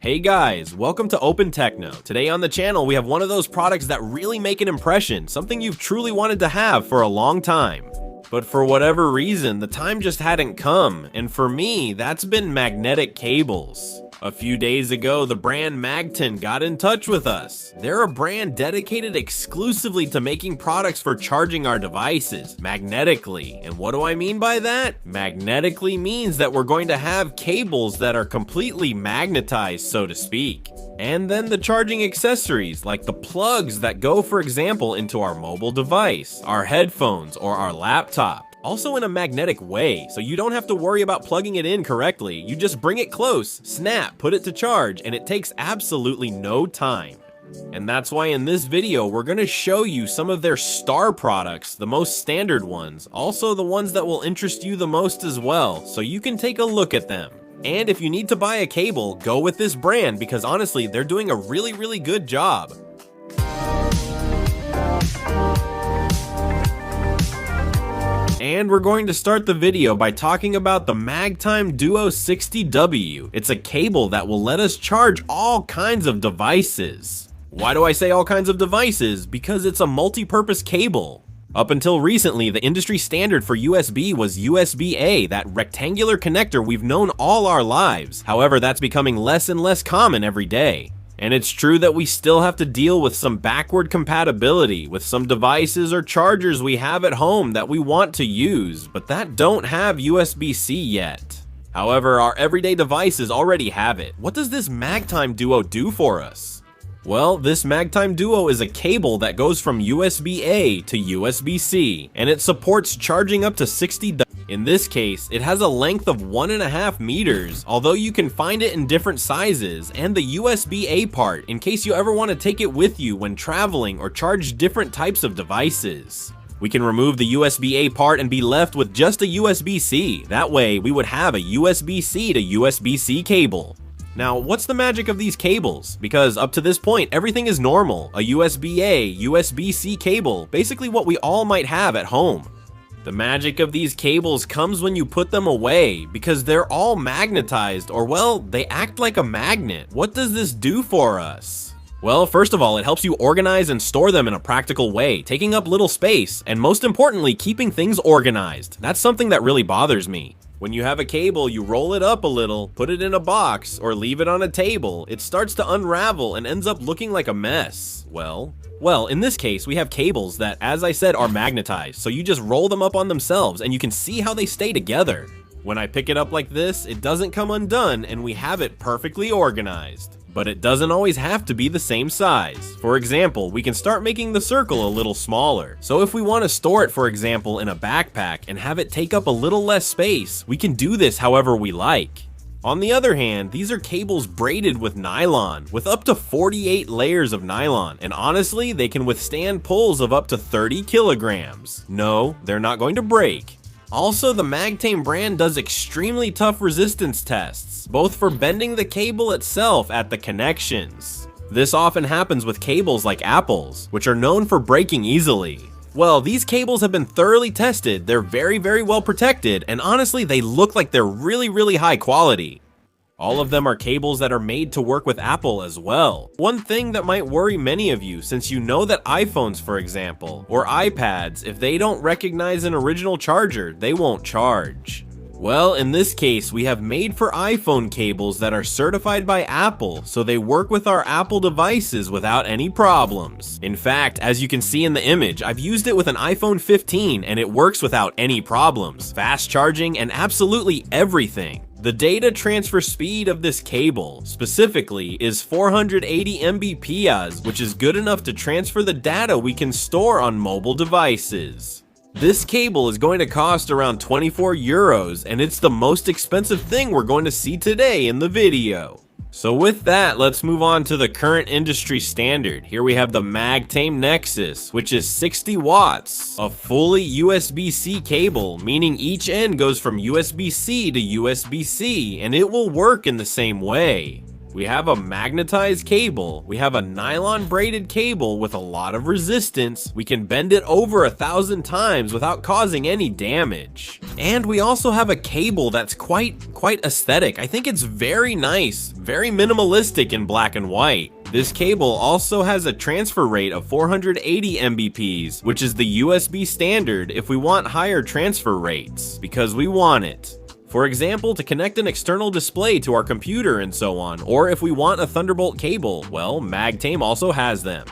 Hey guys, welcome to Open Techno. Today on the channel we have one of those products that really make an impression, something you've truly wanted to have for a long time. But for whatever reason, the time just hadn't come, and for me, that's been magnetic cables. A few days ago, the brand Magtane got in touch with us. They're a brand dedicated exclusively to making products for charging our devices, magnetically. And what do I mean by that? Magnetically means that we're going to have cables that are completely magnetized, so to speak. And then the charging accessories, like the plugs that go, for example, into our mobile device, our headphones, or our laptop. Also in a magnetic way, so you don't have to worry about plugging it in correctly. You just bring it close, snap, put it to charge, and it takes absolutely no time. And that's why in this video, we're gonna show you some of their star products, the most standard ones, also the ones that will interest you the most as well, so you can take a look at them. And if you need to buy a cable, go with this brand because honestly, they're doing a really good job. And we're going to start the video by talking about the Magtime Duo 60W. It's a cable that will let us charge all kinds of devices. Why do I say all kinds of devices? Because it's a multi-purpose cable. Up until recently, the industry standard for USB was USB-A, that rectangular connector we've known all our lives. However, that's becoming less and less common every day. And it's true that we still have to deal with some backward compatibility with some devices or chargers we have at home that we want to use, but that don't have USB-C yet. However, our everyday devices already have it. What does this Magtime Duo do for us? Well, this Magtime Duo is a cable that goes from USB-A to USB-C, and it supports charging up to 60. In this case, it has a length of 1.5 meters, although you can find it in different sizes, and the USB-A part in case you ever want to take it with you when traveling or charge different types of devices. We can remove the USB-A part and be left with just a USB-C. That way, we would have a USB-C to USB-C cable. Now, what's the magic of these cables? Because up to this point, everything is normal. A USB-A, USB-C cable, basically what we all might have at home. The magic of these cables comes when you put them away, because they're all magnetized, or well, they act like a magnet. What does this do for us? Well, first of all, it helps you organize and store them in a practical way, taking up little space, and most importantly, keeping things organized. That's something that really bothers me. When you have a cable, you roll it up a little, put it in a box, or leave it on a table, it starts to unravel and ends up looking like a mess. Well, in this case, we have cables that, as I said, are magnetized, so you just roll them up on themselves and you can see how they stay together. When I pick it up like this, it doesn't come undone and we have it perfectly organized. But it doesn't always have to be the same size. For example, we can start making the circle a little smaller. So if we want to store it, for example, in a backpack and have it take up a little less space, we can do this however we like. On the other hand, these are cables braided with nylon, with up to 48 layers of nylon, and honestly, they can withstand pulls of up to 30 kilograms. No, they're not going to break. Also, the Magtame brand does extremely tough resistance tests, both for bending the cable itself at the connections. This often happens with cables like Apple's, which are known for breaking easily. Well, these cables have been thoroughly tested, they're very well protected, and honestly, they look like they're really high quality. All of them are cables that are made to work with Apple as well. One thing that might worry many of you, since you know that iPhones, for example, or iPads, if they don't recognize an original charger, they won't charge. Well, in this case, we have made for iPhone cables that are certified by Apple, so they work with our Apple devices without any problems. In fact, as you can see in the image, I've used it with an iPhone 15 and it works without any problems, fast charging, and absolutely everything. The data transfer speed of this cable, specifically, is 480 Mbps, which is good enough to transfer the data we can store on mobile devices. This cable is going to cost around 24 euros, and it's the most expensive thing we're going to see today in the video. So with that, let's move on to the current industry standard. Here we have the Magtame Nexus, which is 60 watts, a fully USB-C cable, meaning each end goes from USB-C to USB-C, and it will work in the same way. We have a magnetized cable, we have a nylon braided cable with a lot of resistance, we can bend it over 1,000 times without causing any damage. And we also have a cable that's quite aesthetic. I think it's very nice, very minimalistic in black and white. This cable also has a transfer rate of 480 Mbps, which is the USB standard if we want higher transfer rates, because we want it. For example, to connect an external display to our computer and so on, or if we want a Thunderbolt cable, well, Magtame also has them.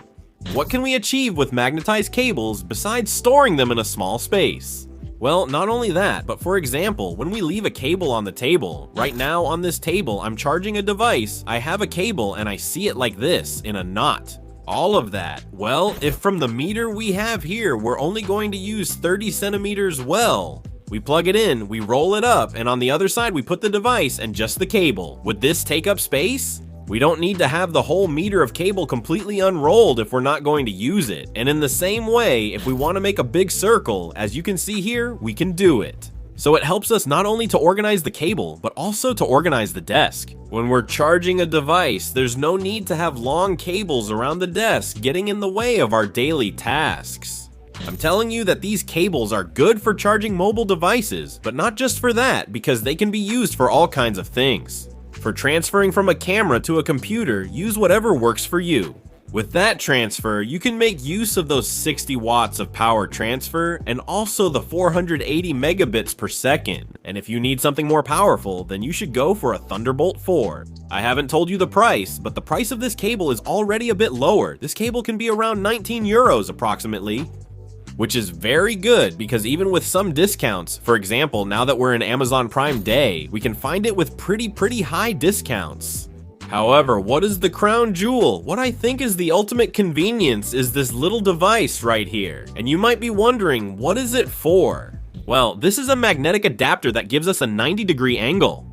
What can we achieve with magnetized cables besides storing them in a small space? Well, not only that, but for example, when we leave a cable on the table, right now on this table, I'm charging a device, I have a cable and I see it like this, in a knot. All of that. Well, if from the meter we have here, we're only going to use 30 centimeters, well, we plug it in, we roll it up, and on the other side we put the device and just the cable. Would this take up space? We don't need to have the whole meter of cable completely unrolled if we're not going to use it. And in the same way, if we want to make a big circle, as you can see here, we can do it. So it helps us not only to organize the cable, but also to organize the desk. When we're charging a device, there's no need to have long cables around the desk getting in the way of our daily tasks. I'm telling you that these cables are good for charging mobile devices, but not just for that, because they can be used for all kinds of things. For transferring from a camera to a computer, use whatever works for you. With that transfer, you can make use of those 60 watts of power transfer and also the 480 megabits per second. And if you need something more powerful, then you should go for a Thunderbolt 4. I haven't told you the price, but the price of this cable is already a bit lower. This cable can be around 19 euros approximately, which is very good because even with some discounts, for example, now that we're in Amazon Prime Day, we can find it with pretty high discounts. However, what is the crown jewel? What I think is the ultimate convenience is this little device right here. And you might be wondering, what is it for? Well, this is a magnetic adapter that gives us a 90-degree angle.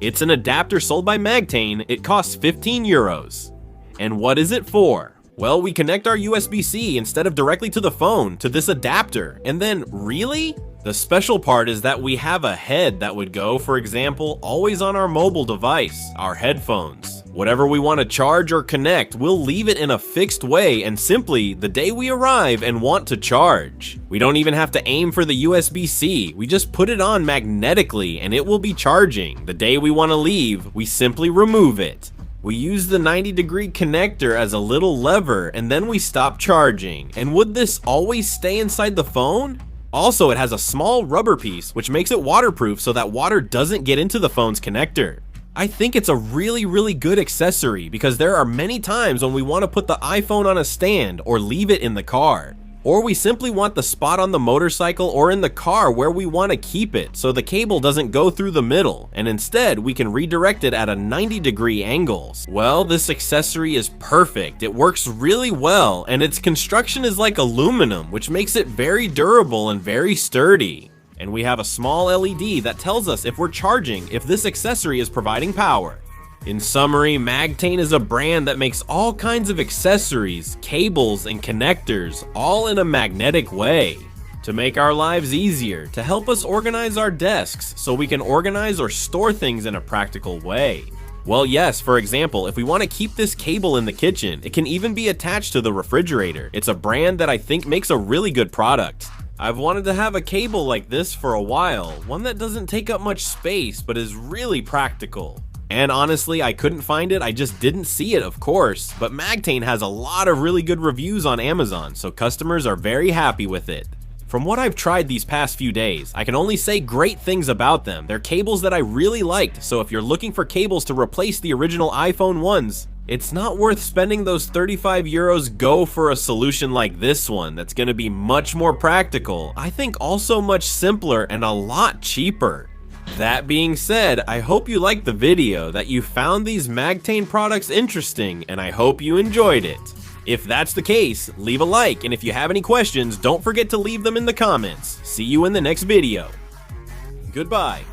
It's an adapter sold by Magtane. It costs 15 euros. And what is it for? Well, we connect our USB-C instead of directly to the phone to this adapter, and then, really? The special part is that we have a head that would go, for example, always on our mobile device, our headphones. Whatever we want to charge or connect, we'll leave it in a fixed way and simply, the day we arrive and want to charge. We don't even have to aim for the USB-C, we just put it on magnetically and it will be charging. The day we want to leave, we simply remove it. We use the 90-degree connector as a little lever and then we stop charging. And would this always stay inside the phone? Also, it has a small rubber piece which makes it waterproof so that water doesn't get into the phone's connector. I think it's a really good accessory because there are many times when we want to put the iPhone on a stand or leave it in the car. Or we simply want the spot on the motorcycle or in the car where we want to keep it so the cable doesn't go through the middle, and instead we can redirect it at a 90-degree angle. Well, this accessory is perfect. It works really well, and its construction is like aluminum, which makes it very durable and very sturdy. And we have a small LED that tells us if we're charging, if this accessory is providing power. In summary, Magtane is a brand that makes all kinds of accessories, cables, and connectors, all in a magnetic way, to make our lives easier, to help us organize our desks so we can organize or store things in a practical way. Well, yes, for example, if we want to keep this cable in the kitchen, it can even be attached to the refrigerator. It's a brand that I think makes a really good product. I've wanted to have a cable like this for a while, one that doesn't take up much space but is really practical. And honestly, I couldn't find it, I just didn't see it, of course, but Magtane has a lot of really good reviews on Amazon, so customers are very happy with it. From what I've tried these past few days, I can only say great things about them. They're cables that I really liked, so if you're looking for cables to replace the original iPhone ones, it's not worth spending those 35 euros. Go for a solution like this one that's going to be much more practical, I think also much simpler and a lot cheaper. That being said, I hope you liked the video, that you found these Magtane products interesting, and I hope you enjoyed it. If that's the case, leave a like, and if you have any questions, don't forget to leave them in the comments. See you in the next video. Goodbye.